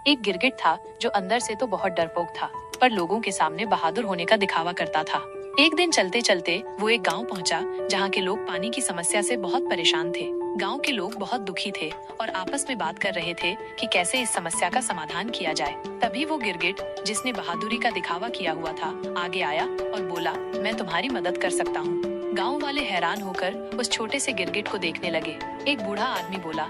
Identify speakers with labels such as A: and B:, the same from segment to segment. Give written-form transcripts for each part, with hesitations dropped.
A: एक गिरगिट था जो अंदर से तो बहुत डरपोक था, पर लोगों के सामने बहादुर होने का दिखावा करता था। एक दिन चलते चलते वो एक गांव पहुंचा जहां के लोग पानी की समस्या से बहुत परेशान थे। गांव के लोग बहुत दुखी थे और आपस में बात कर रहे थे कि कैसे इस समस्या का समाधान किया जाए। तभी वो गिरगिट, जिसने बहादुरी का दिखावा किया हुआ था, आगे आया और बोला, मैं तुम्हारी मदद कर सकता हूँ। गांव वाले हैरान होकर उस छोटे से गिरगिट को देखने लगे। एक बूढ़ा आदमी बोला,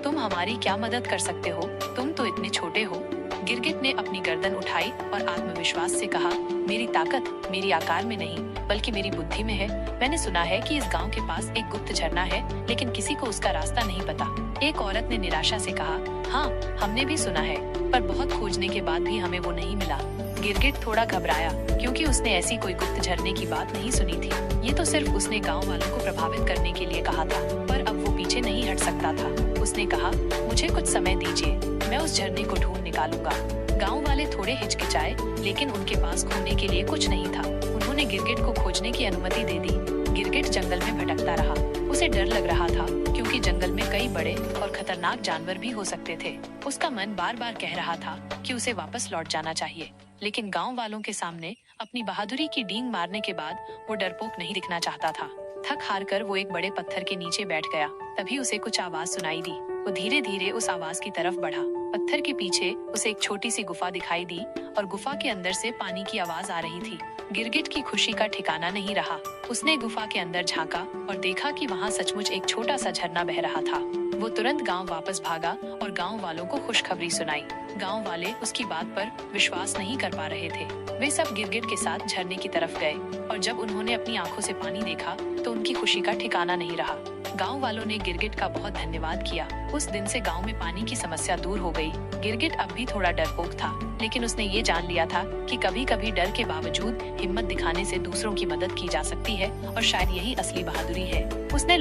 A: तुम हमारी क्या मदद कर सकते हो? तुम तो इतने छोटे हो। गिरगिट ने अपनी गर्दन उठाई और आत्मविश्वास से कहा, मेरी ताकत मेरी आकार में नहीं बल्कि मेरी बुद्धि में है। मैंने सुना है कि इस गांव के पास एक गुप्त झरना है, लेकिन किसी को उसका रास्ता नहीं पता। एक औरत ने निराशा से कहा, हाँ, हमने भी सुना है, पर बहुत खोजने के बाद भी हमें वो नहीं मिला। गिरगिट थोड़ा घबराया, क्योंकि उसने ऐसी कोई गुप्त झरने की बात नहीं सुनी थी। ये तो सिर्फ उसने गांव वालों को प्रभावित करने के लिए कहा था, पर अब वो पीछे नहीं हट सकता था। उसने कहा, मुझे कुछ समय दीजिए, मैं उस झरने को ढूंढ निकालूंगा। गांव वाले थोड़े हिचकिचाए, लेकिन उनके पास खोने के लिए कुछ नहीं था। उन्होंने गिरगिट को खोजने की अनुमति दे दी। गिरगिट जंगल में भटकता रहा। उसे डर लग रहा था, क्योंकि जंगल में कई बड़े और खतरनाक जानवर भी हो सकते थे। उसका मन बार बार कह रहा था कि उसे वापस लौट जाना चाहिए, लेकिन गांव वालों के सामने अपनी बहादुरी की डींग मारने के बाद वो डरपोक नहीं दिखना चाहता था। थक हार कर वो एक बड़े पत्थर के नीचे बैठ गया। तभी उसे कुछ आवाज सुनाई दी। वो धीरे धीरे उस आवाज की तरफ बढ़ा। पत्थर के पीछे उसे एक छोटी सी गुफा दिखाई दी और गुफा के अंदर से पानी की आवाज आ रही थी। गिरगिट की खुशी का ठिकाना नहीं रहा। उसने गुफा के अंदर झांका और देखा कि वहाँ सचमुच एक छोटा सा झरना बह रहा था। वो तुरंत गांव वापस भागा और गांव वालों को खुशखबरी सुनाई। गांव वाले उसकी बात पर विश्वास नहीं कर पा रहे थे। वे सब गिरगिट के साथ झरने की तरफ गए और जब उन्होंने अपनी आंखों से पानी देखा तो उनकी खुशी का ठिकाना नहीं रहा। गांव वालों ने गिरगिट का बहुत धन्यवाद किया। उस दिन से गांव में पानी की समस्या दूर हो गई। गिरगिट अब भी थोड़ा डरपोक था, लेकिन उसने ये जान लिया था कि कभी कभी डर के बावजूद हिम्मत दिखाने से दूसरों की मदद की जा सकती है और शायद यही असली बहादुरी है। उसने